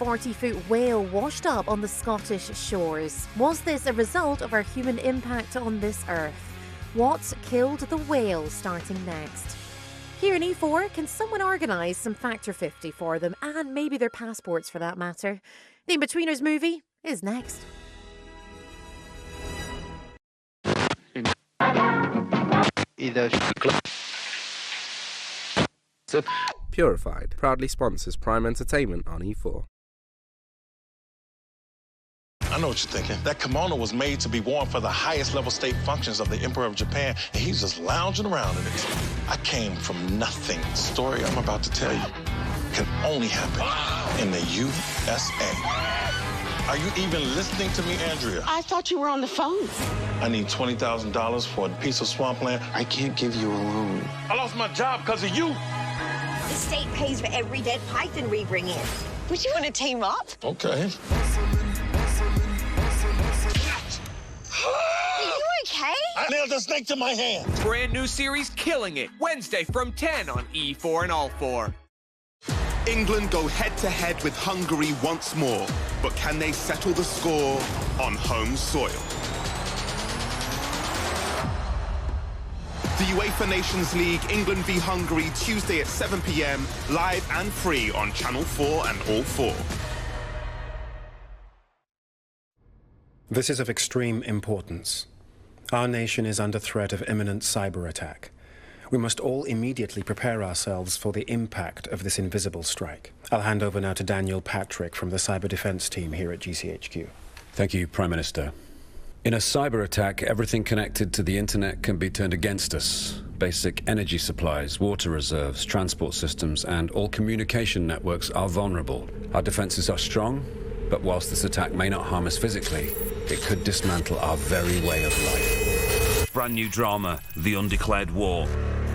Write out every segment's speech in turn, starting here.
40-foot whale washed up on the Scottish shores. Was this a result of our human impact on this earth? What killed the whale? Starting next. Here in E4, can someone organise some Factor 50 for them, and maybe their passports for that matter? The In-Betweeners movie is next. Purified proudly sponsors Prime Entertainment on E4. I know what you're thinking. That kimono was made to be worn for the highest level state functions of the Emperor of Japan, and he's just lounging around in it. I came from nothing. The story I'm about to tell you can only happen in the USA. Are you even listening to me, Andrea? I thought you were on the phone. I need $20,000 for a piece of swampland. I can't give you a loan. I lost my job because of you. The state pays for every dead python we bring in. Would you want to team up? Okay. Are you okay? I nailed a snake to my hand. Brand new series Killing It, Wednesday from 10 on E4 and All 4. England go head-to-head with Hungary once more, but can they settle the score on home soil? The UEFA Nations League, England v Hungary, Tuesday at 7 p.m, live and free on Channel 4 and All 4. This is of extreme importance. Our nation is under threat of imminent cyber attack. We must all immediately prepare ourselves for the impact of this invisible strike. I'll hand over now to Daniel Patrick from the Cyber Defense Team here at GCHQ. Thank you, Prime Minister. In a cyber attack, everything connected to the internet can be turned against us. Basic energy supplies, water reserves, transport systems, and all communication networks are vulnerable. Our defenses are strong, but whilst this attack may not harm us physically, it could dismantle our very way of life. Brand new drama, The Undeclared War.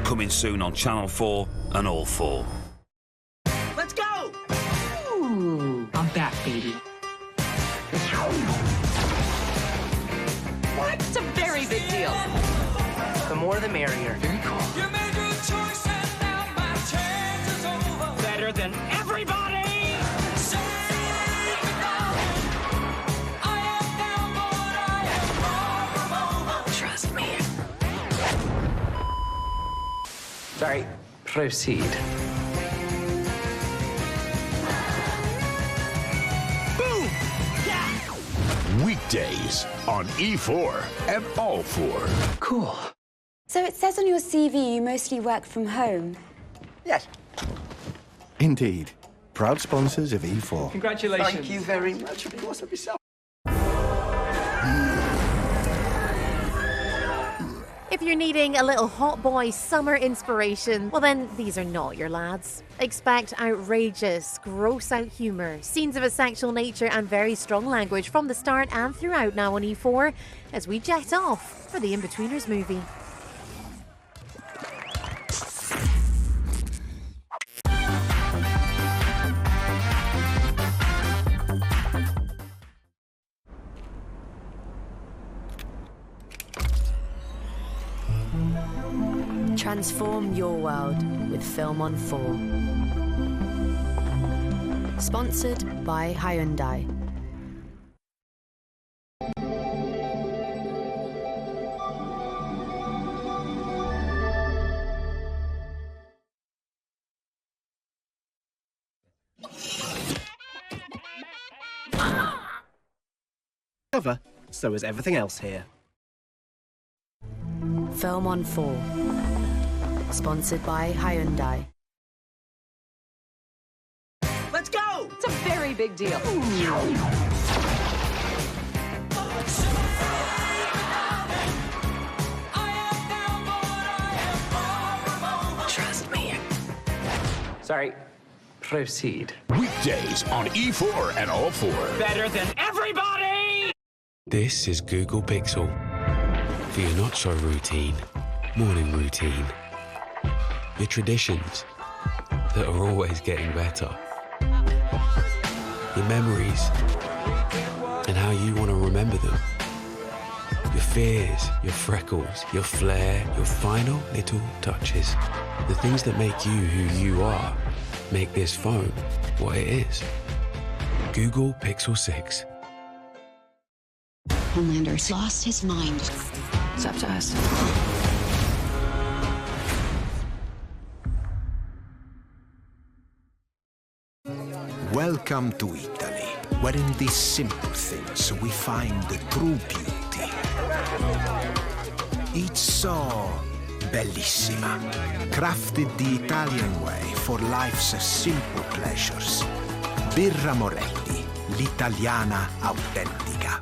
Coming soon on Channel 4 and All 4. Let's go! Ooh, I'm back, baby. What? It's a very big deal. The more the merrier. Very cool. You made your choice and now my chance is over. Better than everybody! Trust me. Sorry, proceed. Boom! Yeah! Weekdays on E4 and All 4. Cool. So it says on your CV you mostly work from home. Yes. Indeed. Proud sponsors of E4. Congratulations. Thank you very much. Of course, of yourself. If you're needing a little hot boy summer inspiration, well then, these are not your lads. Expect outrageous, gross-out humour, scenes of a sexual nature and very strong language from the start and throughout now on E4 as we jet off for the In-Betweeners movie. Transform your world with Film on 4. Sponsored by Hyundai. Cover, so is everything else here. Film on 4. Sponsored by Hyundai. Let's go! It's a very big deal. Trust me. Sorry, proceed. Weekdays on E4 and All 4. Better than everybody! This is Google Pixel for your not-so-routine morning routine. Your traditions that are always getting better. Your memories and how you want to remember them. Your fears, your freckles, your flair, your final little touches. The things that make you who you are, make this phone what it is. Google Pixel 6. Homelander's lost his mind. It's up to us. Welcome to Italy, where in these simple things we find the true beauty. It's so bellissima, crafted the Italian way for life's simple pleasures. Birra Moretti, l'italiana autentica.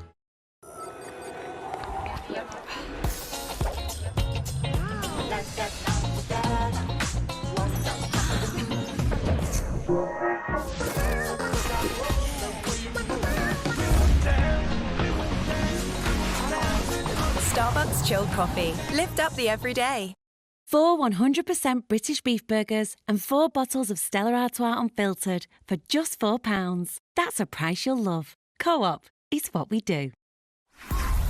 Starbucks chilled coffee. Lift up the everyday. 4 100% British beef burgers and 4 bottles of Stella Artois Unfiltered for just £4. That's a price you'll love. Co-op is what we do.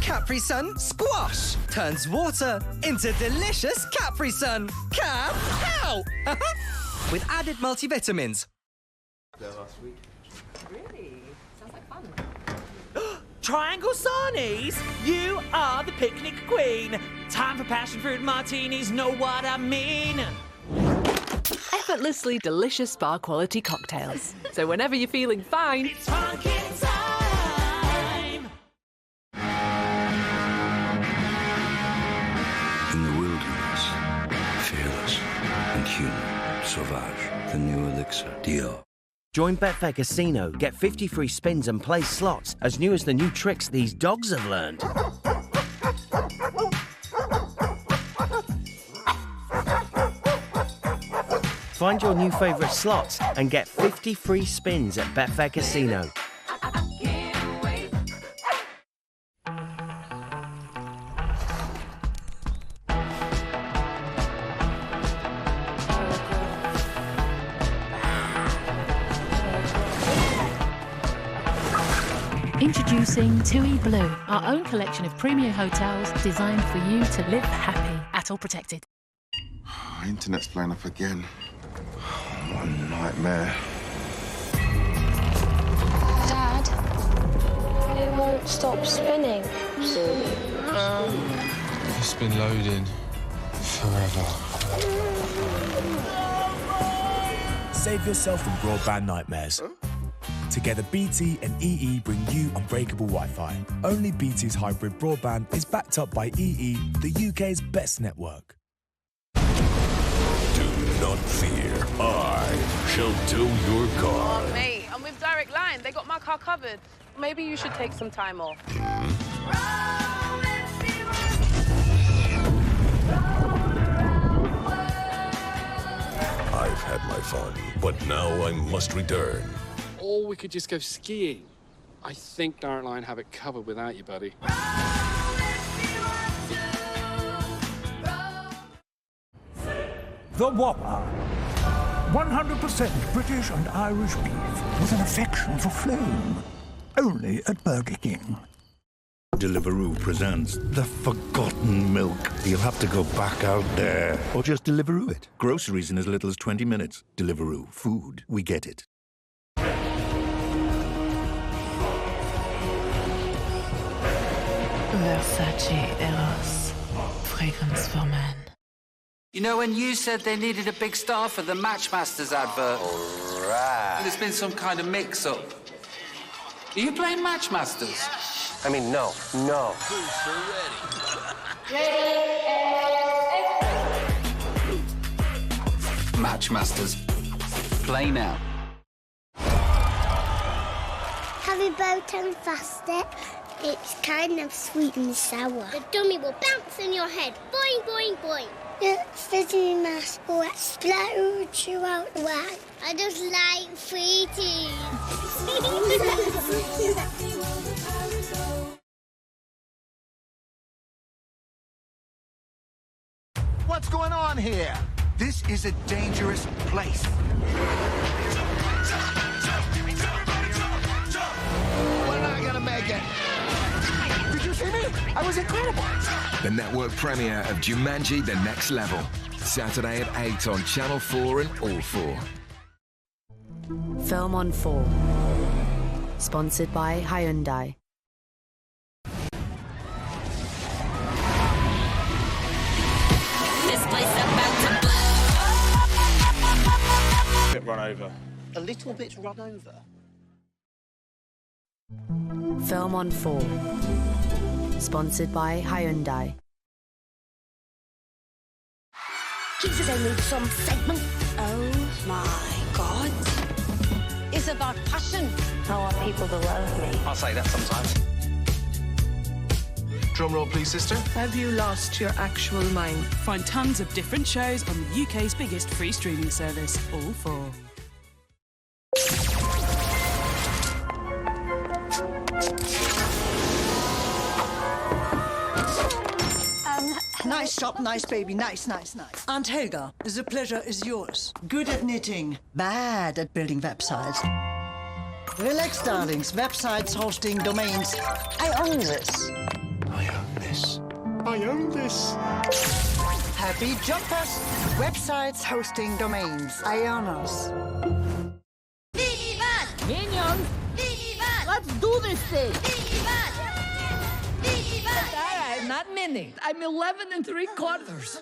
Capri Sun Squash turns water into delicious Capri Sun. How? With added multivitamins. Really? Sounds like fun. Triangle Sarnies? You are the picnic queen. Time for passion fruit martinis, know what I mean? Effortlessly delicious bar quality cocktails. So whenever you're feeling fine, It's funky time. In the wilderness, fearless and human, Sauvage, the new elixir, Dior. Join Betfair Casino, get 50 free spins and play slots as new as the new tricks these dogs have learned. Find your new favourite slots and get 50 free spins at Betfair Casino. Introducing TUI Blue, our own collection of premier hotels designed for you to live happy at all protected. Internet's playing up again. What a nightmare. Dad, it won't stop spinning. It's been loading forever. Save yourself from broadband nightmares. Together, BT and EE bring you unbreakable Wi-Fi. Only BT's hybrid broadband is backed up by EE, the UK's best network. Do not fear. I shall tow your car. Oh, mate, I'm with Direct Line. They got my car covered. Maybe you should take some time off. I've had my fun, but now I must return. Or we could just go skiing. I think Direct Line have it covered without you, buddy. The Whopper. 100% British and Irish beef with an affection for flame. Only at Burger King. Deliveroo presents The Forgotten Milk. You'll have to go back out there. Or just Deliveroo it. Groceries in as little as 20 minutes. Deliveroo. Food. We get it. Versace Eros. Fragrance for men. You know, when you said they needed a big star for the Matchmasters advert, All right. there's been some kind of mix-up. Are you playing Matchmasters? I mean, no. Matchmasters. Play now. Have you both done faster? It's kind of sweet and sour. The dummy will bounce in your head. Boing, boing, boing. The fizzy mask will explode you out the way. I just like sweeties. What's going on here? This is a dangerous place. We're not gonna make it. Did you see me? I was incredible. The network premiere of Jumanji: The Next Level. Saturday at 8 on Channel 4 and All 4. Film on 4. Sponsored by Hyundai. This place about to blow. Bit run over. A little bit run over. Film on 4. Sponsored by Hyundai. Jesus, I need some segment. Oh my God. It's about passion. I want people to love me. I'll say that sometimes. Drum roll, please, sister. Have you lost your actual mind? Find tons of different shows on the UK's biggest free streaming service, All 4. Nice shop, nice baby, nice. Aunt Helga, the pleasure is yours. Good at knitting, bad at building websites. Relax, darlings. Websites, hosting, domains. I own this. I own this. I own this. Happy jumpers. Websites, hosting, domains. I own us. Minions! Let's do this thing! I'm not mini. I'm 11 3/4.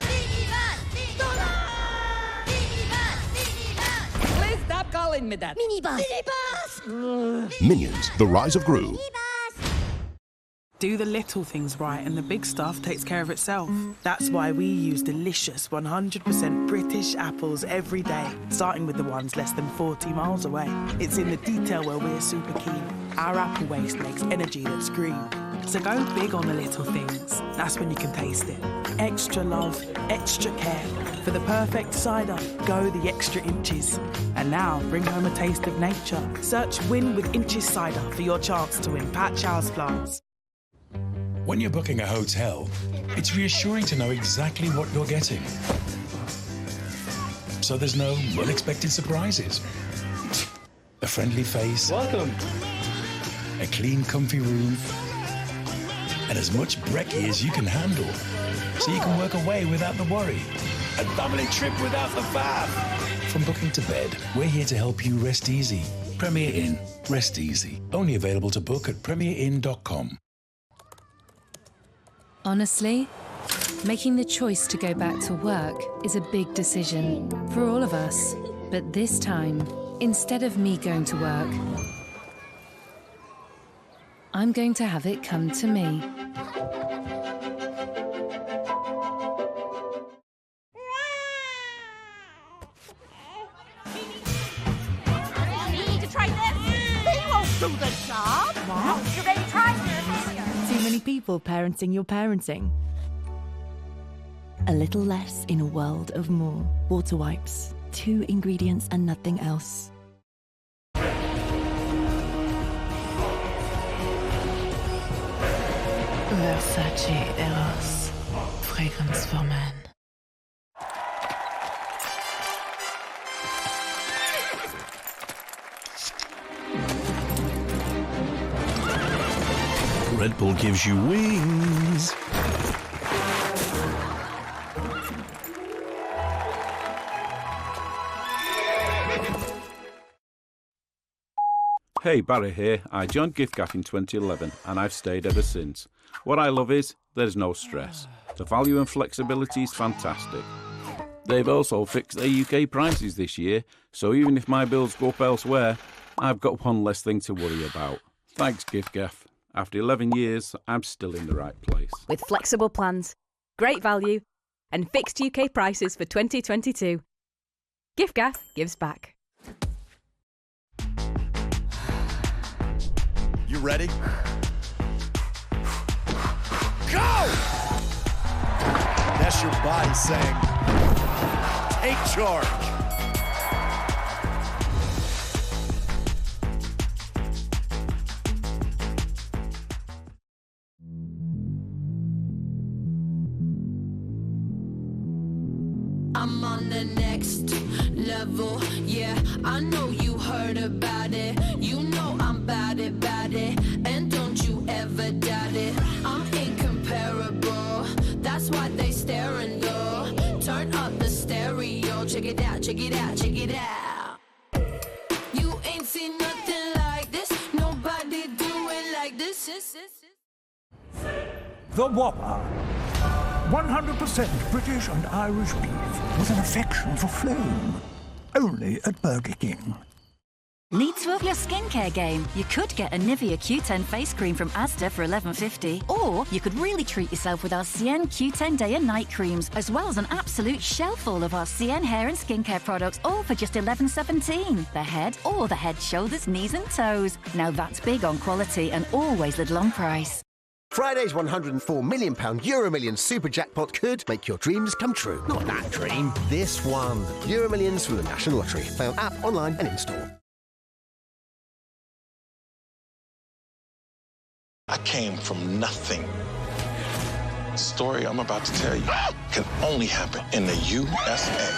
Please stop calling me that. Minibus! Minions, The Rise of Gru. Do the little things right and the big stuff takes care of itself. That's why we use delicious 100% British apples every day, starting with the ones less than 40 miles away. It's in the detail where we're super keen. Our apple waste makes energy that's green. So go big on the little things. That's when you can taste it. Extra love, extra care. For the perfect cider, go the extra inches. And now, bring home a taste of nature. Search Win with Inches Cider for your chance to win Patch houseplants. When you're booking a hotel, it's reassuring to know exactly what you're getting. So there's no unexpected surprises. A friendly face. Welcome. A clean, comfy room. And as much brekkie as you can handle. So you can work away without the worry. A family trip without the bath. From booking to bed, we're here to help you rest easy. Premier Inn. Rest easy. Only available to book at premierinn.com. Honestly, making the choice to go back to work is a big decision for all of us. But this time, instead of me going to work, I'm going to have it come to me. You need to try this. They won't do the job. What? You ready to try this? Too many people parenting your parenting. A little less in a world of more. Water wipes. 2 ingredients and nothing else. Versace Eros. Fragrance for men. Red Bull gives you wings. Hey, Barry here. I joined GiftGaff in 2011 and I've stayed ever since. What I love is there's no stress. The value and flexibility is fantastic. They've also fixed their UK prices this year, so even if my bills go up elsewhere, I've got one less thing to worry about. Thanks, GiftGaff. After 11 years, I'm still in the right place. With flexible plans, great value, and fixed UK prices for 2022. GiftGaff gives back. You ready? Go! That's your body saying, take charge. I'm on the next level, yeah, I know you heard about it. You know I'm bout it, and don't you ever doubt it. I'm incomparable, that's why they staring though. Turn up the stereo, check it out, check it out, check it out. You ain't seen nothing like this, nobody The Whopper. 100% British and Irish beef with an affection for flame. Only at Burger King. Need to up your skincare game? You could get a Nivea Q10 face cream from Asda for $11.50, or you could really treat yourself with our Cien Q10 day and night creams, as well as an absolute shelf full of our Cien hair and skincare products, all for just $11.17. The head, or the head, shoulders, knees and toes. Now that's big on quality and always little on price. Friday's £104 million Euromillions super jackpot could make your dreams come true. Not that dream, this one. Euromillions from the National Lottery. Found app, online and in-store. I came from nothing. The story I'm about to tell you can only happen in the USA.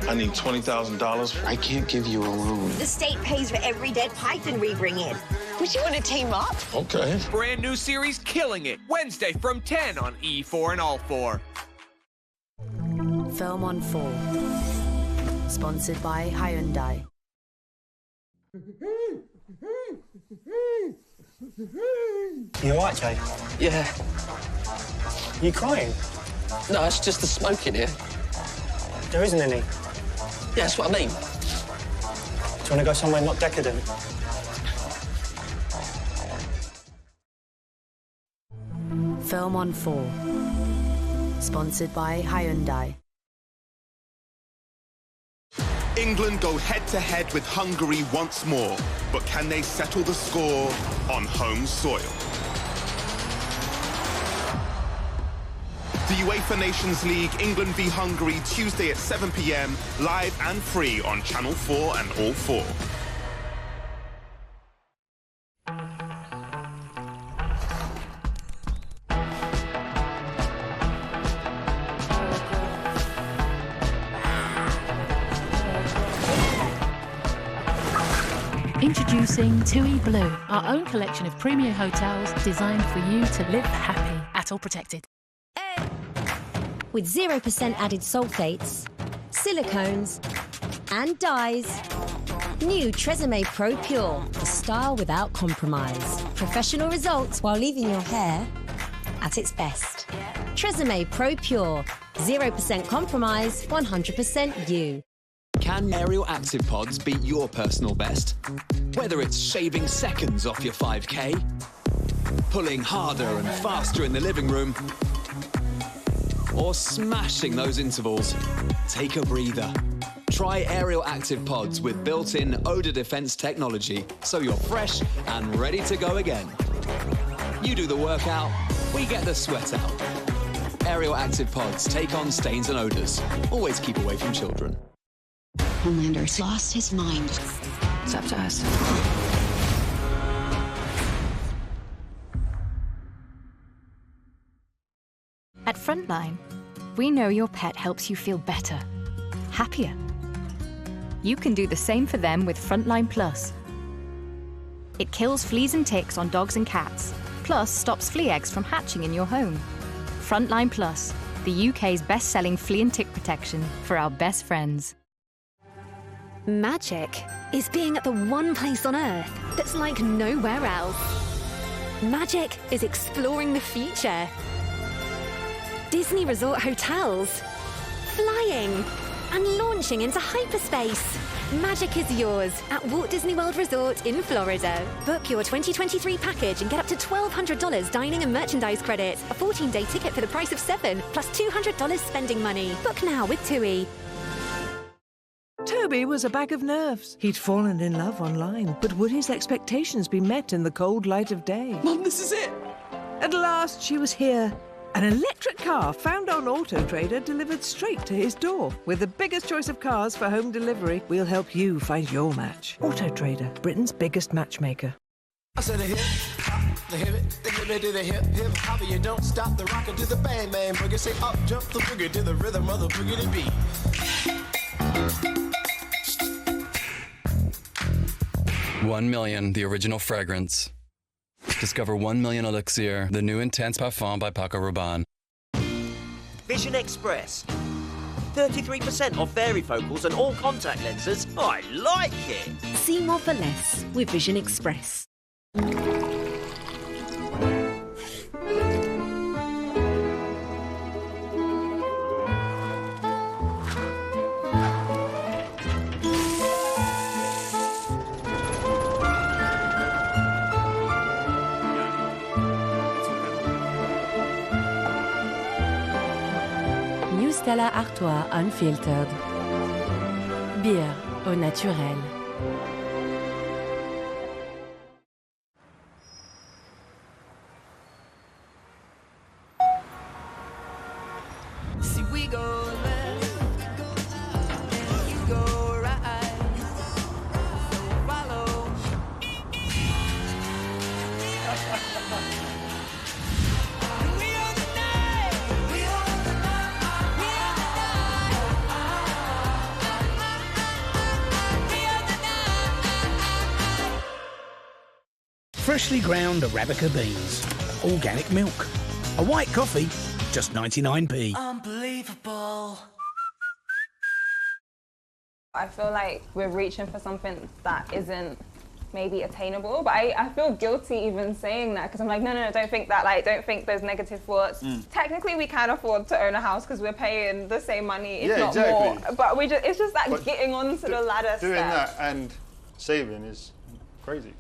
I need $20,000. I can't give you a room. The state pays for every dead python we bring in. Would you want to team up? Okay. Brand new series Killing It, Wednesday from 10 on E4 and All 4. Film on 4. Sponsored by Hyundai. You alright, Jay? Yeah. You crying? No, it's just the smoke in here. There isn't any. Yeah, that's what I mean. Do you want to go somewhere not decadent? Film on 4. Sponsored by Hyundai. England go head-to-head with Hungary once more, but can they settle the score on home soil? The UEFA Nations League, England v Hungary, Tuesday at 7 p.m, live and free on Channel 4 and All 4. Introducing TUI Blue, our own collection of premier hotels designed for you to live happy at all protected. With 0% added sulfates, silicones, and dyes. New Tresemme Pro Pure, for style without compromise. Professional results while leaving your hair at its best. Tresemme Pro Pure, 0% compromise, 100% you. Can Aerial Active Pods beat your personal best? Whether it's shaving seconds off your 5K, pulling harder and faster in the living room, or smashing those intervals, take a breather. Try Aerial Active Pods with built-in odor defense technology, so you're fresh and ready to go again. You do the workout, we get the sweat out. Aerial Active Pods take on stains and odors. Always keep away from children. Homelander's lost his mind. It's up to us. At Frontline, we know your pet helps you feel better, happier. You can do the same for them with Frontline Plus. It kills fleas and ticks on dogs and cats, plus stops flea eggs from hatching in your home. Frontline Plus, the UK's best-selling flea and tick protection for our best friends. Magic is being at the one place on Earth that's like nowhere else. Magic is exploring the future. Disney Resort hotels, flying, and launching into hyperspace. Magic is yours at Walt Disney World Resort in Florida. Book your 2023 package and get up to $1,200 dining and merchandise credits. A 14-day ticket for the price of $7, plus $200 spending money. Book now with TUI. Toby was a bag of nerves. He'd fallen in love online, but would his expectations be met in the cold light of day? Mum, this is it! At last, she was here. An electric car found on Auto Trader delivered straight to his door. With the biggest choice of cars for home delivery, we'll help you find your match. Auto Trader, Britain's biggest matchmaker. I said the hip, the hip, to the hip, hip, hopper, you don't stop the rocker to the bang, bang, boogie, say up, jump the boogie to the rhythm of the boogie to beat. $1 million, the original fragrance. Discover $1 million Elixir, the new intense parfum by Paco Rabanne. Vision Express. 33% off varifocals and all contact lenses. I like it. See more for less with Vision Express. Stella Artois Unfiltered. Bière au naturel. See, we go left, and you go right. So follow. We are the night. We are the night. We are the night. We are the night. Freshly ground Arabica beans, organic milk, a white coffee, just 99p. Unbelievable. I feel like we're reaching for something that isn't maybe attainable, but I feel guilty even saying that because I'm like, no, don't think that, like, don't think those negative thoughts. Technically, we can afford to own a house because we're paying the same money, if not more. But it's just that getting onto the ladder doing step. that and saving is crazy.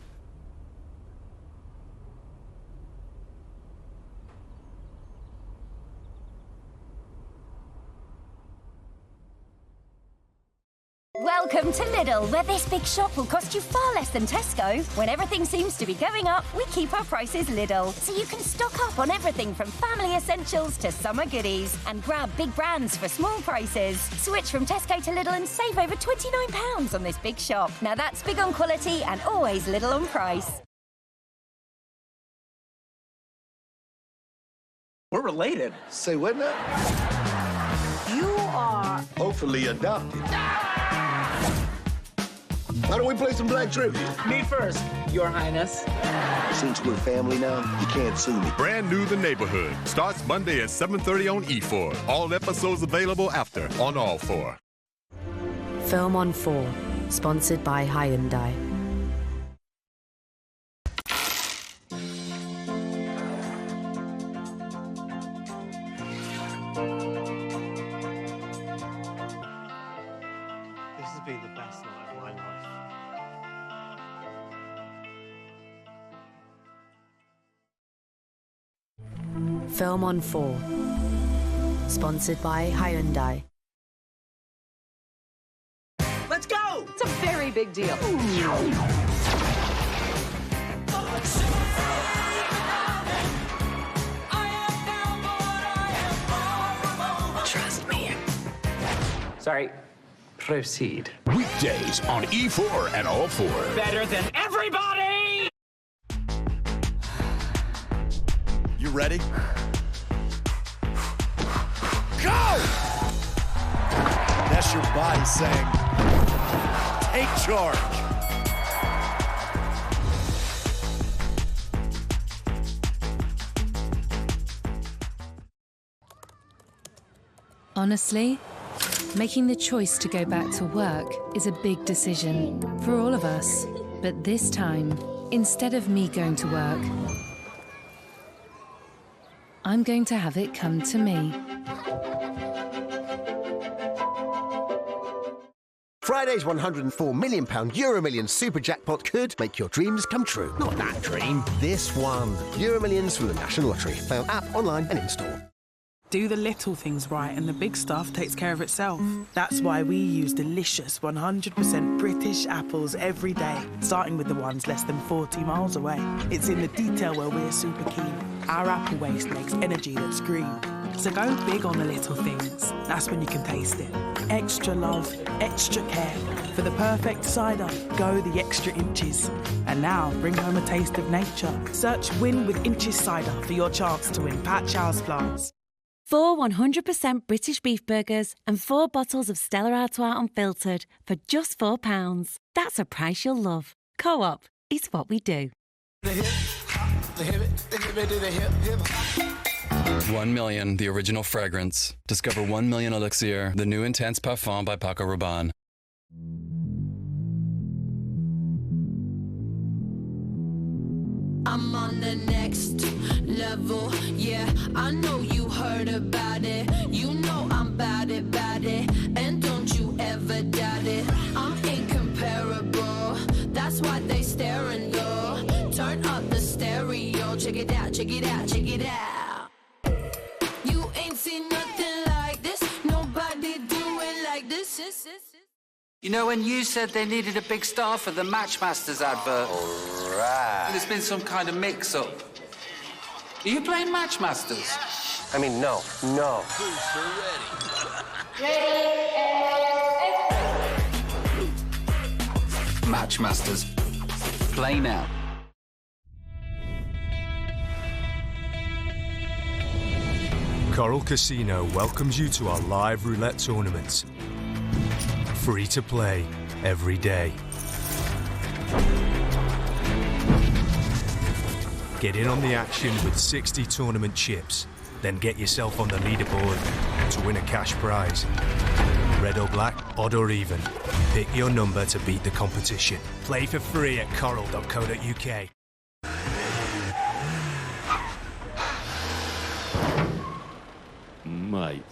Welcome to Lidl, where this big shop will cost you far less than Tesco. When everything seems to be going up, we keep our prices Lidl, so you can stock up on everything from family essentials to summer goodies and grab big brands for small prices. Switch from Tesco to Lidl and save over £29 on this big shop. Now that's big on quality and always Lidl on price. We're related. Say what now? You are Hopefully adopted. Why don't we play some black trivia? me first, Your Highness. Since we're family now, you can't sue me. Brand new The Neighborhood starts Monday at 7:30 on E4. All episodes available after on All 4. Film on 4. Sponsored by Hyundai. This has been the best night of my life. Film on 4. Sponsored by Hyundai. Let's go! It's a very big deal. Trust me. Sorry. Proceed. Weekdays on E4 and All 4. Better than everybody! You ready? Go! That's your body saying, take charge. Honestly, making the choice to go back to work is a big decision for all of us. But this time, instead of me going to work, I'm going to have it come to me. Friday's £104 million Euro Millions super jackpot could make your dreams come true. Not that dream, this one. Euro Millions from the National Lottery. Found app, online and in-store. Do the little things right and the big stuff takes care of itself. That's why we use delicious 100% British apples every day, starting with the ones less than 40 miles away. It's in the detail where we're super keen. Our apple waste makes energy that's green. So go big on the little things. That's when you can taste it. Extra love, extra care. For the perfect cider, go the extra inches. And now, bring home a taste of nature. Search Win with Inches Cider for your chance to win Patch houseplants. 4 100% British beef burgers and 4 bottles of Stella Artois Unfiltered for just £4. That's a price you'll love. Co-op, it's what we do. 1 million, the original fragrance. Discover 1 million Elixir, the new intense parfum by Paco Rabanne. I'm on the next level, yeah, I know you heard about it. You know I'm about it, and don't you ever doubt it. I'm incomparable, that's why they staring though. Turn up the stereo, check it out, check it out, check it out. You ain't seen nothing like this, nobody like this. You know, when you said they needed a big star for the Matchmasters advert, Right. there's been some kind of mix-up. Are you playing Matchmasters? I mean, no. Matchmasters. Play now. Coral Casino welcomes you to our live roulette tournaments. Free to play every day. Get in on the action with 60 tournament chips. Then get yourself on the leaderboard to win a cash prize. Red or black, odd or even. Pick your number to beat the competition. Play for free at coral.co.uk. Mate.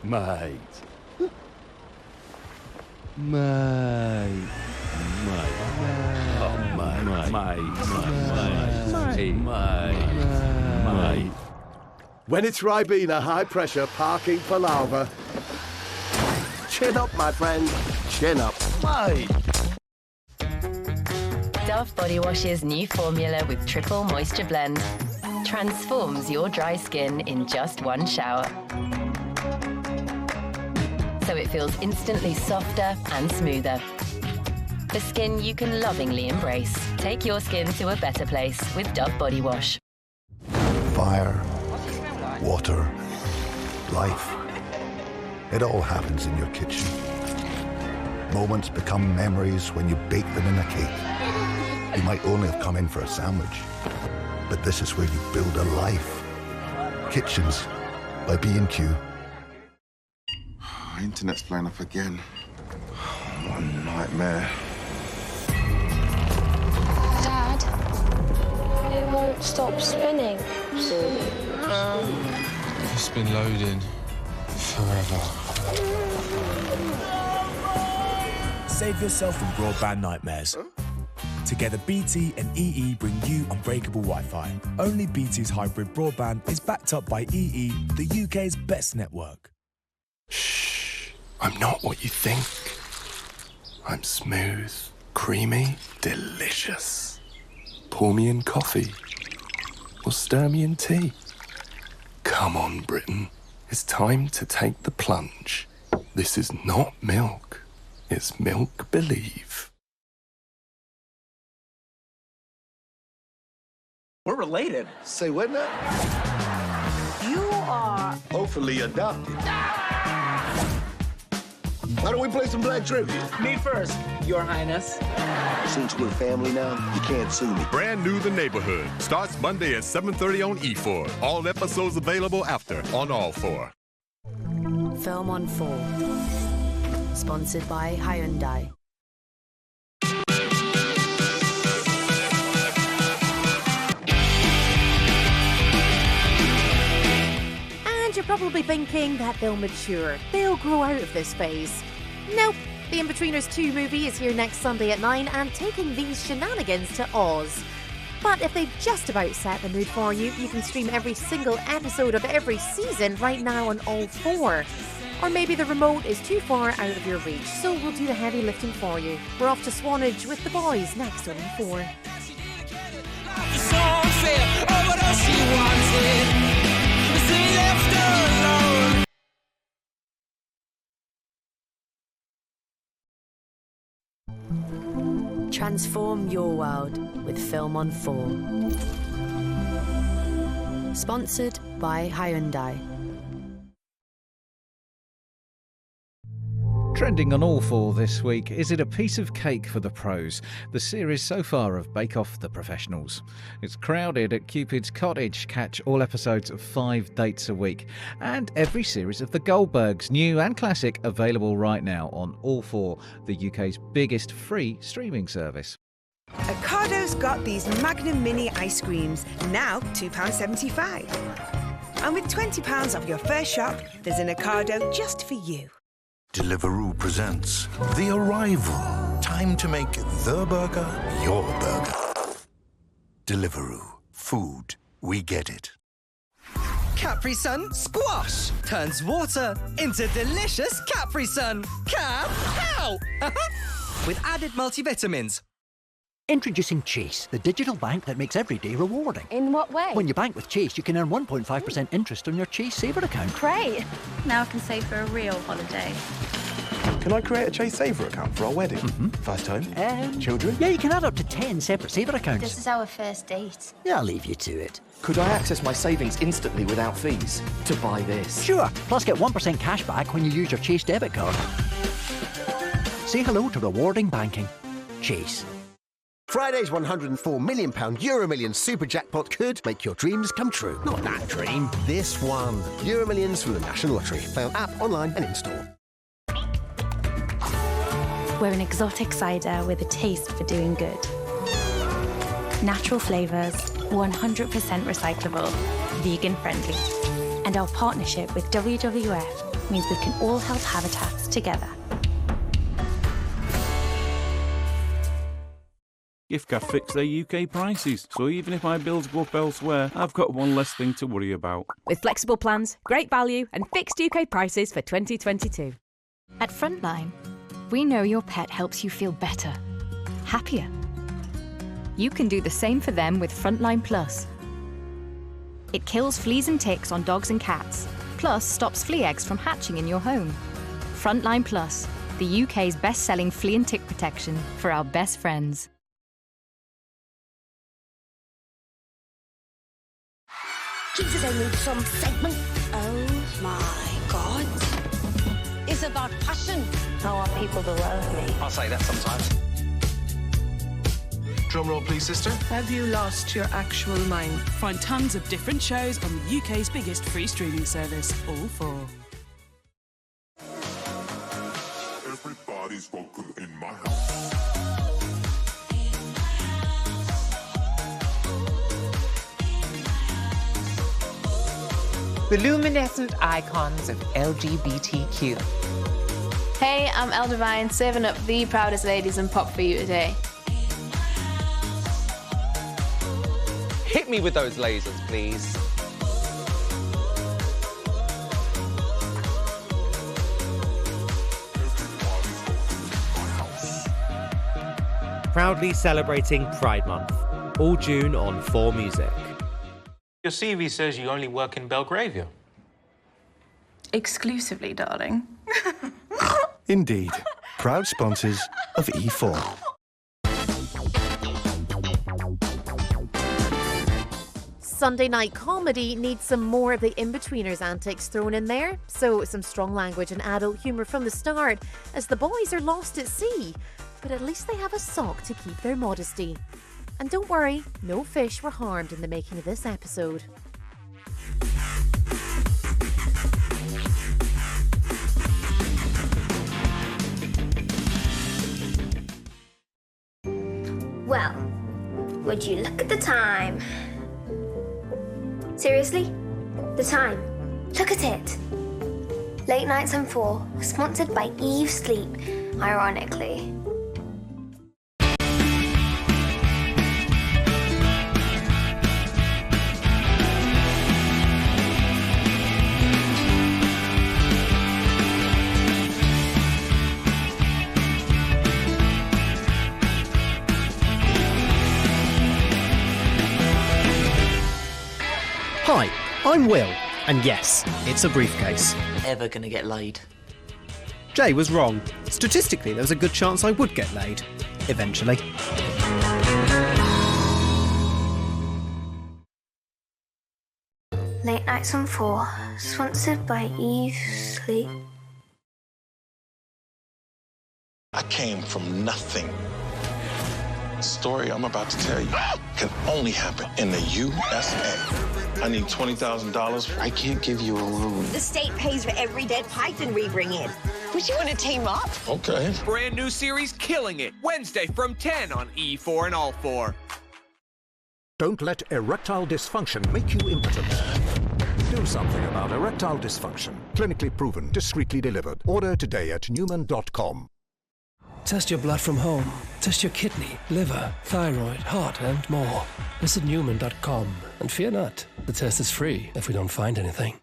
Mate. Mate. Mate. When it's Ribena high pressure parking palaver, chin up, my friend. Chin up. Mate. Dove Body Wash's new formula with triple moisture blend transforms your dry skin in just one shower. So it feels instantly softer and smoother. The skin you can lovingly embrace. Take your skin to a better place with Dove Body Wash. Fire, water, life. It all happens in your kitchen. Moments become memories when you bake them in a cake. You might only have come in for a sandwich, but this is where you build a life. Kitchens by B&Q. Internet's playing up again. What a nightmare. Dad, it won't stop spinning. It's been loading forever. Save yourself from broadband nightmares. Together, BT and EE bring you unbreakable Wi-Fi. Only BT's hybrid broadband is backed up by EE, the UK's best network. I'm not what you think. I'm smooth, creamy, delicious. Pour me in coffee or stir me in tea. Come on, Britain. It's time to take the plunge. This is not milk. It's milk believe. We're related. Say what now? You are... Hopefully adopted. Why don't we play some black trivia? Me first, Your Highness. Since we're family now, you can't sue me. Brand new The Neighborhood starts Monday at 7:30 on E4. All episodes available after on All 4. Film on 4. Sponsored by Hyundai. And you're probably thinking that they'll mature. They'll grow out of this phase. Nope. The In-Betweeners 2 movie is here next Sunday at 9 and taking these shenanigans to Oz. But if they've just about set the mood for you, you can stream every single episode of every season right now on All 4. Or maybe the remote is too far out of your reach, so we'll do the heavy lifting for you. We're off to Swanage with the boys next on All 4. Transform your world with Film on 4. Sponsored by Hyundai. Trending on All 4 this week, is it a piece of cake for the pros? The series so far of Bake Off the Professionals. It's crowded at Cupid's Cottage. Catch all episodes of 5 dates a week. And every series of The Goldbergs, new and classic, available right now on All 4, the UK's biggest free streaming service. Ocado's got these Magnum Mini ice creams, now £2.75. And with £20 off your first shop, there's an Ocado just for you. Deliveroo presents The Arrival. Time to make the burger your burger. Deliveroo. Food. We get it. Capri Sun Squash turns water into delicious Capri Sun. Cap-pow! With added multivitamins. Introducing Chase, the digital bank that makes every day rewarding. In what way? When you bank with Chase, you can earn 1.5% interest on your Chase Saver account. Great. Now I can save for a real holiday. Can I create a Chase Saver account for our wedding? First time? Children? Yeah, you can add up to 10 separate Saver accounts. This is our first date. Yeah, I'll leave you to it. Could I access my savings instantly without fees to buy this? Sure. Plus get 1% cash back when you use your Chase debit card. Say hello to rewarding banking. Chase. Friday's £104 million Euro Millions super jackpot could make your dreams come true. Not that dream, this one. Euro Millions from the National Lottery. Found app, online and in-store. We're an exotic cider with a taste for doing good. Natural flavours, 100% recyclable, vegan friendly. And our partnership with WWF means we can all help habitats together. Giftcard fix their UK prices, so even if my bills go up elsewhere, I've got one less thing to worry about. With flexible plans, great value and fixed UK prices for 2022. At Frontline, we know your pet helps you feel better, happier. You can do the same for them with Frontline Plus. It kills fleas and ticks on dogs and cats, plus stops flea eggs from hatching in your home. Frontline Plus, the UK's best-selling flea and tick protection for our best friends. Jesus, I need some segment. Oh my God. It's about passion. I want people to love me. I'll say that sometimes. Drum roll, please, sister. Have you lost your actual mind? Find tons of different shows on the UK's biggest free streaming service, all for. Everybody's welcome in my house. The luminescent icons of LGBTQ. Hey, I'm Elle Devine, serving up the proudest ladies in pop for you today. Hit me with those lasers, please. Proudly celebrating Pride Month. All June on 4 Music. Your CV says you only work in Belgravia. Exclusively, darling. Indeed. Proud sponsors of E4. Sunday night comedy needs some more of the in-betweeners antics thrown in there. So some strong language and adult humour from the start, as the boys are lost at sea. But at least they have a sock to keep their modesty. And don't worry, no fish were harmed in the making of this episode. Well, would you look at the time? Seriously? The time. Look at it. Late Nights on 4, sponsored by Eve Sleep, ironically. Hi, I'm Will, and yes, it's a briefcase. Ever gonna get laid? Jay was wrong. Statistically, there was a good chance I would get laid. Eventually. Late Nights on 4, sponsored by Eve Sleep. I came from nothing. The story I'm about to tell you can only happen in the USA. I need $20,000. I can't give you a room. The state pays for every dead python we bring in. Would you want to team up? Okay. Brand new series Killing It, Wednesday from 10 on E4 and All 4. Don't let erectile dysfunction make you impotent. Do something about erectile dysfunction. Clinically proven, discreetly delivered. Order today at Newman.com. Test your blood from home. Test your kidney, liver, thyroid, heart, and more. Visit Newman.com. And fear not, the test is free if we don't find anything.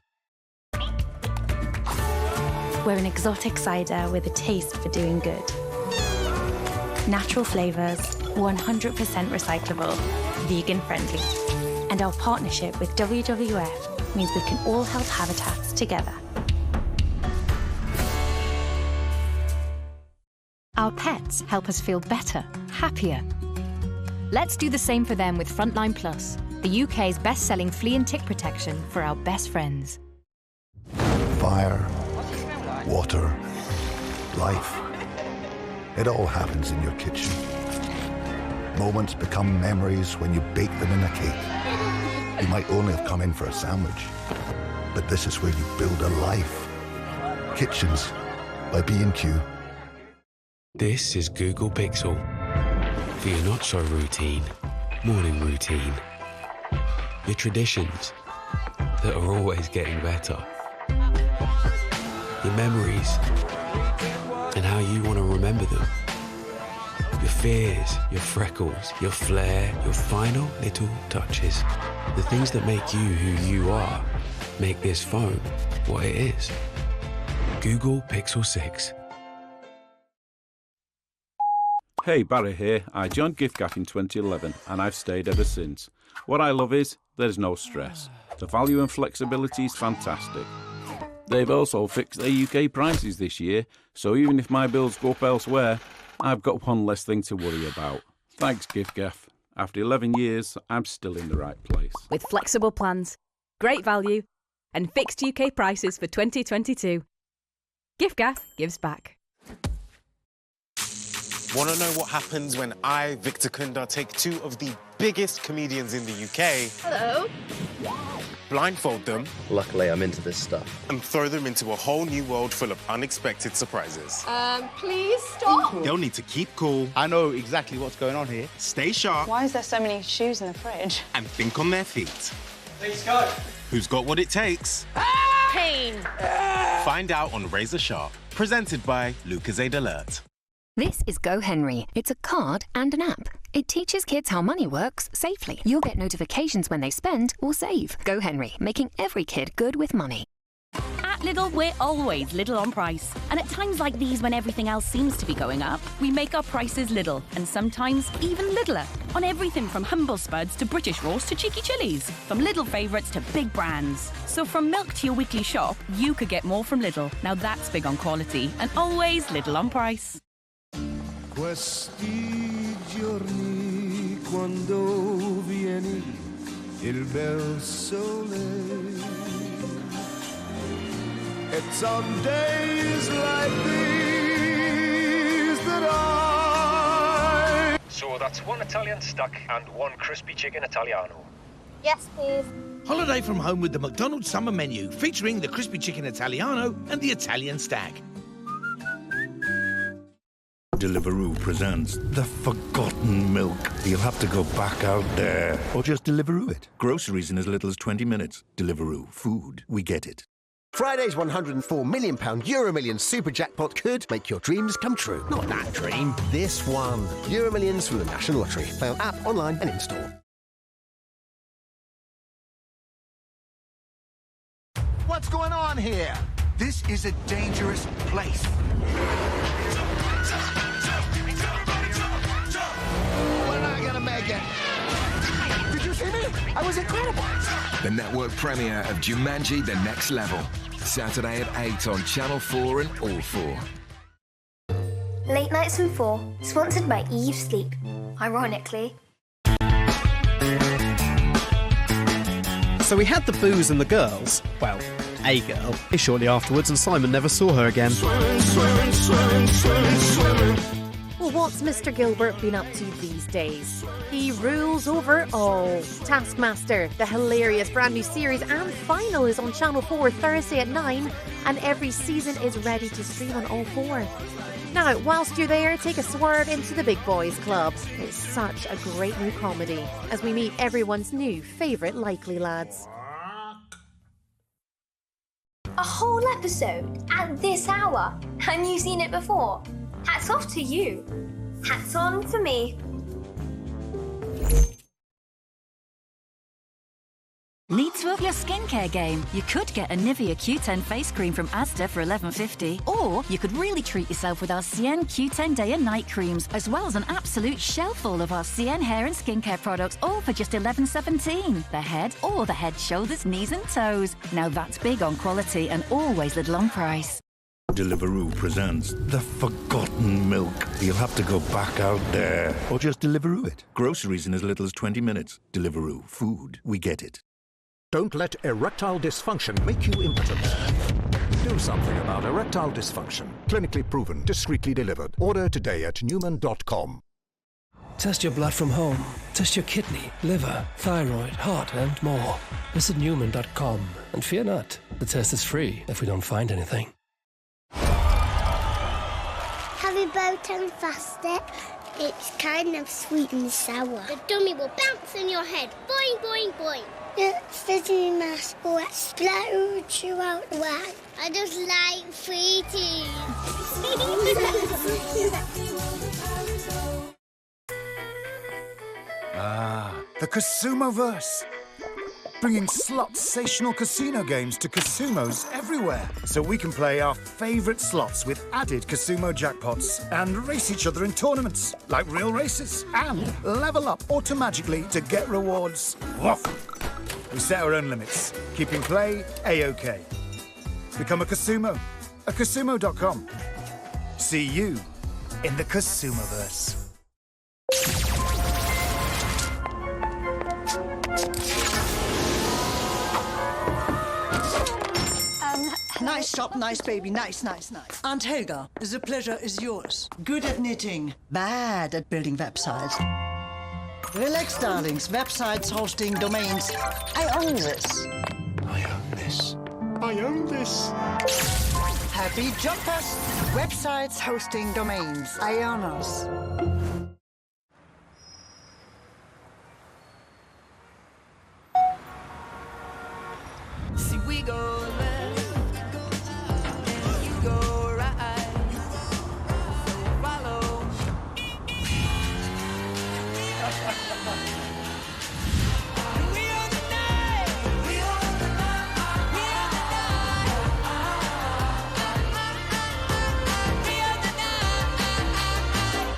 We're an exotic cider with a taste for doing good. Natural flavours, 100% recyclable, vegan friendly. And our partnership with WWF means we can all help habitats together. Our pets help us feel better, happier. Let's do the same for them with Frontline Plus, the UK's best-selling flea and tick protection for our best friends. Fire, water, life. It all happens in your kitchen. Moments become memories when you bake them in a cake. You might only have come in for a sandwich, but this is where you build a life. Kitchens by B&Q. This is Google Pixel for your not-so-routine morning routine. Your traditions that are always getting better. Your memories and how you want to remember them. Your fears, your freckles, your flair, your final little touches. The things that make you who you are make this phone what it is. Google Pixel 6. Hey, Barry here. I joined giffgaff in 2011 and I've stayed ever since. What I love is there's no stress. The value and flexibility is fantastic. They've also fixed their UK prices this year, so even if my bills go up elsewhere, I've got one less thing to worry about. Thanks, giffgaff. After 11 years, I'm still in the right place. With flexible plans, great value, and fixed UK prices for 2022. giffgaff gives back. Want to know what happens when I, Victor Kunda, take two of the biggest comedians in the UK? Hello. Blindfold them. Luckily, I'm into this stuff. And throw them into a whole new world full of unexpected surprises. Please stop. They'll need to keep cool. I know exactly what's going on here. Stay sharp. Why is there so many shoes in the fridge? And think on their feet. Please go. Who's got what it takes? Pain. Find out on Razor Sharp. Presented by Lucozade Alert. This is Go Henry. It's a card and an app. It teaches kids how money works safely. You'll get notifications when they spend or save. Go Henry, making every kid good with money. At Lidl, we're always little on price. And at times like these, when everything else seems to be going up, we make our prices little, and sometimes even littler. On everything from humble spuds to British roast to cheeky chilies. From Lidl favourites to big brands. So from milk to your weekly shop, you could get more from Lidl. Now that's big on quality, and always little on price. Questi giorni quando vieni il bel sole. It's on days like these that I... So that's one Italian stuck and one crispy chicken Italiano. Yes, please. Holiday from home with the McDonald's summer menu, featuring the crispy chicken Italiano and the Italian stag. Deliveroo presents The Forgotten Milk. You'll have to go back out there. Or just Deliveroo it. Groceries in as little as 20 minutes. Deliveroo. Food. We get it. Friday's £104 million Euro Millions super jackpot could make your dreams come true. Not that dream, this one. Euro Millions from the National Lottery. Play on app, online and in-store. What's going on here? This is a dangerous place. We're not gonna make it. Did you see me? I was incredible. The network premiere of Jumanji: The Next Level. Saturday at 8 on Channel 4 and All 4. Late Nights from 4, sponsored by Eve Sleep. Ironically. So we had the booze and the girls. Well, a girl. Shortly afterwards, and Simon never saw her again. Well, what's Mr. Gilbert been up to these days? He rules over all. Taskmaster, the hilarious brand new series and final, is on Channel 4 Thursday at 9, and every season is ready to stream on all 4. Now, whilst you're there, take a swerve into the Big Boys Club. It's such a great new comedy as we meet everyone's new favourite likely lads. A whole episode at this hour. Hadn't you seen it before? Hats off to you. Hats on to me. Need to up your skincare game? You could get a Nivea Q10 face cream from Asda for $11.50, or you could really treat yourself with our Cien Q10 day and night creams, as well as an absolute shelf full of our Cien hair and skincare products, all for just $11.17. The head or the head, shoulders, knees and toes. Now that's big on quality and always little on price. Deliveroo presents The Forgotten Milk. You'll have to go back out there, or just Deliveroo it. Groceries in as little as 20 minutes. Deliveroo. Food. We get it. Don't let erectile dysfunction make you impotent. Do something about erectile dysfunction. Clinically proven, discreetly delivered. Order today at Newman.com. Test your blood from home. Test your kidney, liver, thyroid, heart, and more. Visit Newman.com. And fear not, the test is free if we don't find anything. Have you both done faster? It's kind of sweet and sour. The dummy will bounce in your head. Boing, boing, boing. The fizzy mass will explode throughout the way. I just like sweeties. The Casumoverse. Bringing slot-sational casino games to Casumos everywhere, so we can play our favourite slots with added Casumo jackpots and race each other in tournaments, like real races, and level up automagically to get rewards. Woof. We set our own limits, keeping play A-OK. Become a Casumo at Casumo.com. See you in the Casumoverse. Nice shop, nice baby, nice. Aunt Helga, the pleasure is yours. Good at knitting, bad at building websites. Relax, darlings. Websites, hosting, domains. I own this. I own this. Happy jumpers. Websites, hosting, domains. I own us. See, we go left, and you go right. Follow. We are the night. We are the night. We are the night. We are the night.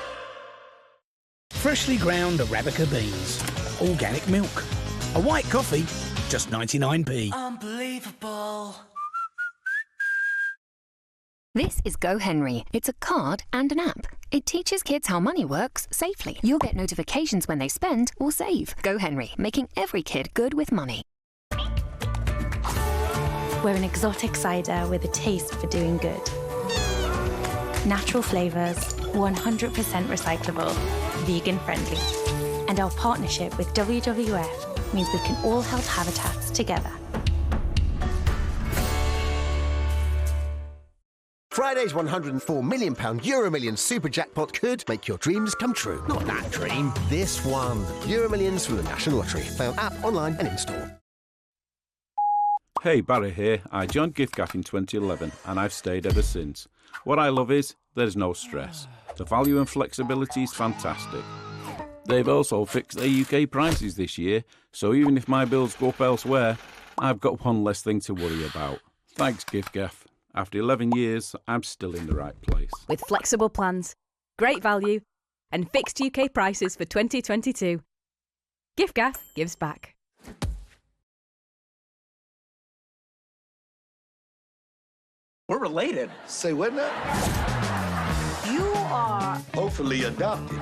Freshly ground Arabica beans, organic milk, a white coffee, just 99p. Unbelievable. This is Go Henry. It's a card and an app. It teaches kids how money works safely. You'll get notifications when they spend or save. Go Henry, making every kid good with money. We're an exotic cider with a taste for doing good. Natural flavours, 100% recyclable, vegan friendly. And our partnership with WWF means we can all help habitats together. Friday's £104 million Euromillions super jackpot could make your dreams come true. Not that dream, this one. Euromillions from the National Lottery. Found app, online and in-store. Hey, Barry here. I joined giffgaff in 2011 and I've stayed ever since. What I love is there's no stress. The value and flexibility is fantastic. They've also fixed their UK prices this year, so even if my bills go up elsewhere, I've got one less thing to worry about. Thanks, giffgaff. After 11 years, I'm still in the right place. With flexible plans, great value, and fixed UK prices for 2022. giffgaff gives back. We're related. Say what now? You are... Hopefully adopted.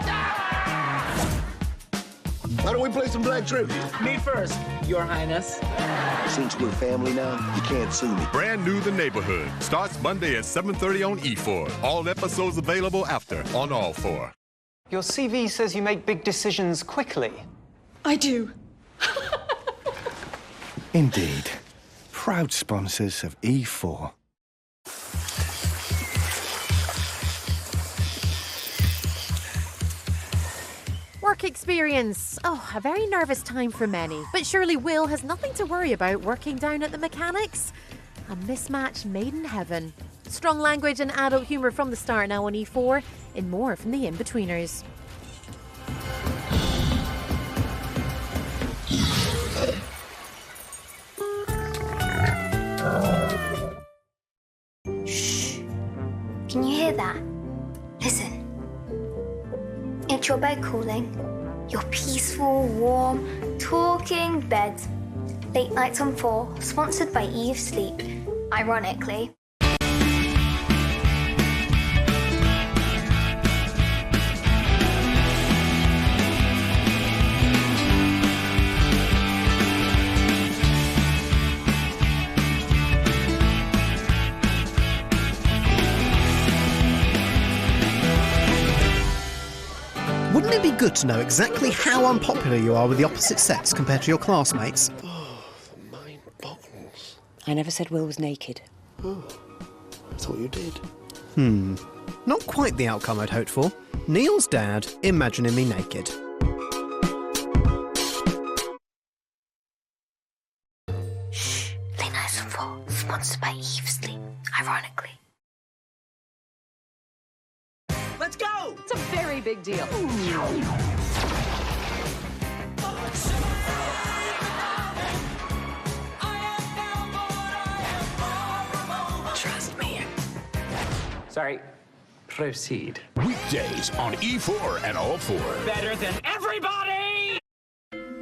Why don't we play some black trivia? Me first, Your Highness. Since we're family now, you can't sue me. Brand new The Neighborhood starts Monday at 7:30 on E4. All episodes available after on All 4. Your CV says you make big decisions quickly. I do. Indeed. Proud sponsors of E4. Work experience. Oh, a very nervous time for many. But surely Will has nothing to worry about working down at the mechanics. A mismatch made in heaven. Strong language and adult humour from the start now on E4, and more from the In-Betweeners. Shh. Can you hear that? Listen. It's your bed calling. Your peaceful, warm, talking bed. Late Nights on 4, sponsored by Eve Sleep. Ironically. Wouldn't it be good to know exactly how unpopular you are with the opposite sex compared to your classmates? I never said Will was naked. Oh, I thought you did. Not quite the outcome I'd hoped for. Neil's dad imagining me naked. Shh. Late Nights on 4, sponsored by Eve Sleep. Ironically. Let's go! It's a very big deal. Trust me. Sorry. Proceed. Weekdays on E4 and all 4. Better than everybody!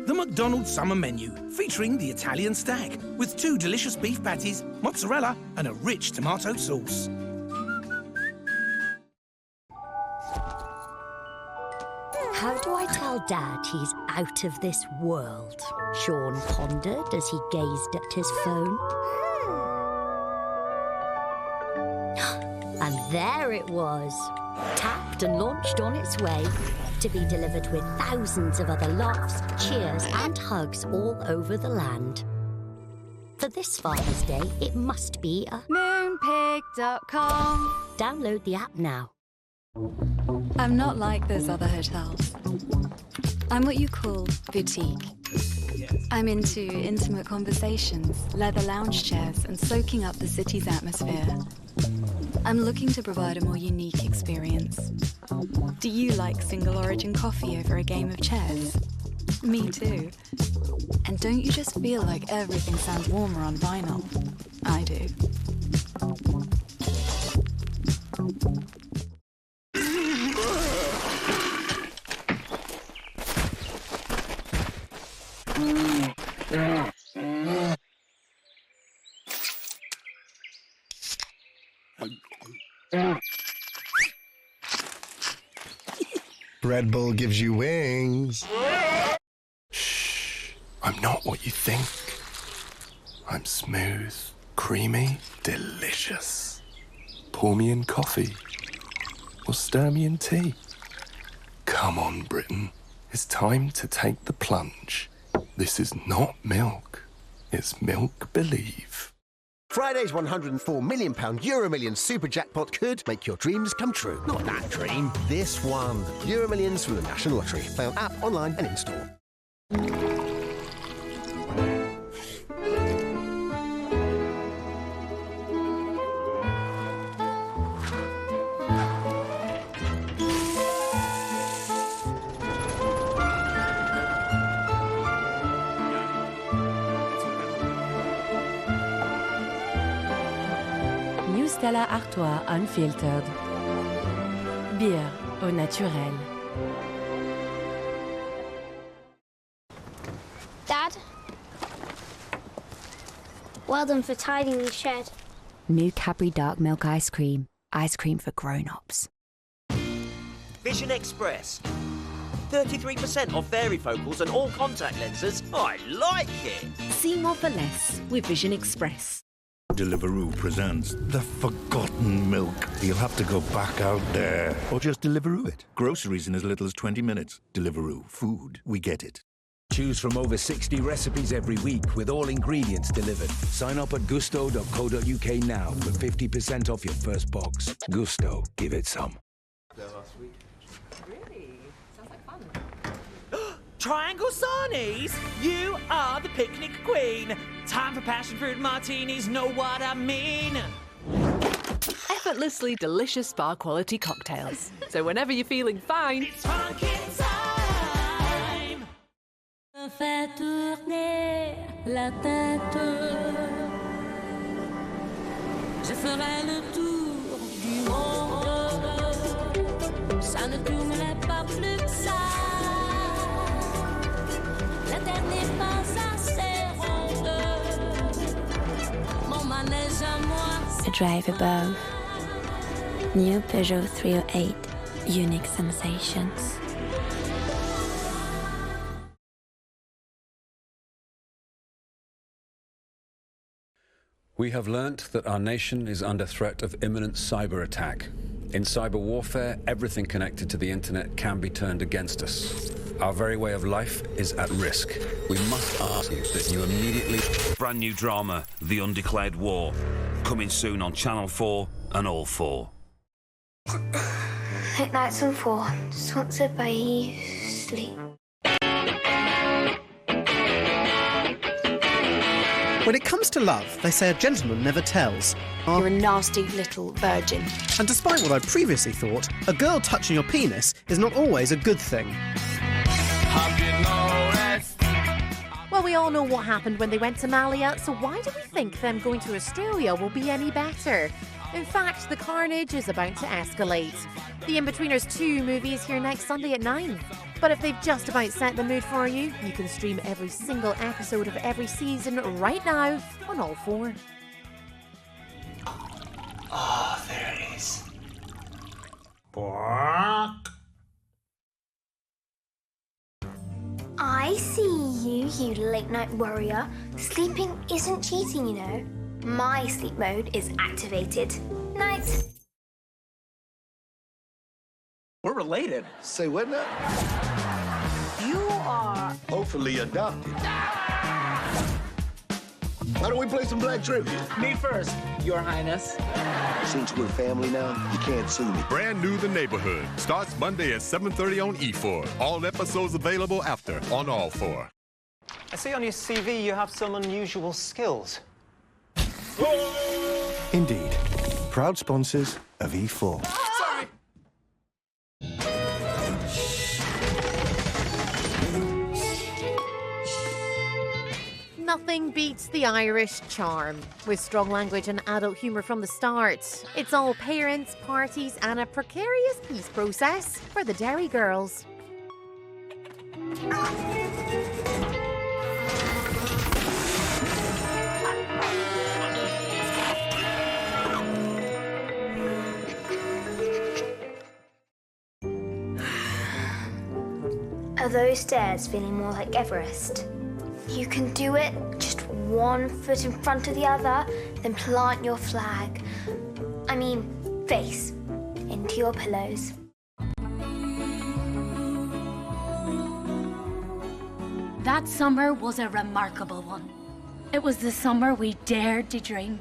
The McDonald's summer menu, featuring the Italian stag, with 2 delicious beef patties, mozzarella, and a rich tomato sauce. How do I tell Dad he's out of this world? Sean pondered as he gazed at his phone. And there it was, tapped and launched on its way, to be delivered with thousands of other laughs, cheers and hugs all over the land. For this Father's Day, it must be a moonpig.com. Download the app now. I'm not like those other hotels. I'm what you call boutique. I'm into intimate conversations, leather lounge chairs, and soaking up the city's atmosphere. I'm looking to provide a more unique experience. Do you like single origin coffee over a game of chess? Me too. And don't you just feel like everything sounds warmer on vinyl? I do. Red Bull gives you wings. Shh. I'm not what you think. I'm smooth, creamy, delicious. Pour me in coffee. Or stir me in tea. Come on, Britain. It's time to take the plunge. This is not milk. It's milk believe. Friday's £104 million Euro Millions super jackpot could make your dreams come true. Not that dream, this one. Euro Millions from the National Lottery. Found app, online and in-store. Stella Artois Unfiltered. Bière au naturel. Dad? Well done for tidying the shed. New Cadbury Dark Milk Ice Cream. Ice cream for grown-ups. Vision Express. 33% off varifocals and all contact lenses. I like it. See more for less with Vision Express. Deliveroo presents The Forgotten Milk. You'll have to go back out there. Or just Deliveroo it. Groceries in as little as 20 minutes. Deliveroo. Food. We get it. Choose from over 60 recipes every week with all ingredients delivered. Sign up at gusto.co.uk now for 50% off your first box. Gusto. Give it some. Really? Sounds like fun. Triangle Sarnies? You are the picnic queen. Time for passion fruit martinis, know what I mean? effortlessly delicious spa-quality cocktails. So whenever you're feeling fine... It's funky time! Fais tourner la tête. Je ferai le tour du monde. Ça ne tournerait pas plus que ça. La terre n'est pas assez ronde. Mon manège à moi. A drive above. New Peugeot 308. Unique sensations. We have learnt that our nation is under threat of imminent cyber attack. In cyber warfare, everything connected to the internet can be turned against us. Our very way of life is at risk. We must ask you that you immediately... Brand new drama, The Undeclared War. Coming soon on Channel 4 and All 4. Late Nights on 4, sponsored by Sleep. When it comes to love, they say a gentleman never tells. You're a nasty little virgin. And despite what I previously thought, a girl touching your penis is not always a good thing. Well, we all know what happened when they went to Malia, so why do we think them going to Australia will be any better? In fact, the carnage is about to escalate. The In-Betweeners 2 movie is here next Sunday at 9. But if they've just about set the mood for you, you can stream every single episode of every season right now on All 4. Oh, there it is. I see you, you late night warrior. Sleeping isn't cheating, you know. My sleep mode is activated. Night. We're related. Say what now? You are Hopefully adopted. Why don't we play some black trivia? Me first, Your Highness. Since we're family now, you can't sue me. Brand new The Neighborhood starts Monday at 7:30 on E4. All episodes available after on All 4. I see on your CV you have some unusual skills. Indeed. Proud sponsors of E4. Sorry. Nothing beats the Irish charm. With strong language and adult humour from the start. It's all parents, parties and a precarious peace process for the Derry girls. Are those stairs feeling more like Everest? You can do it, just one foot in front of the other, then plant your flag. I mean, face into your pillows. That summer was a remarkable one. It was the summer we dared to dream.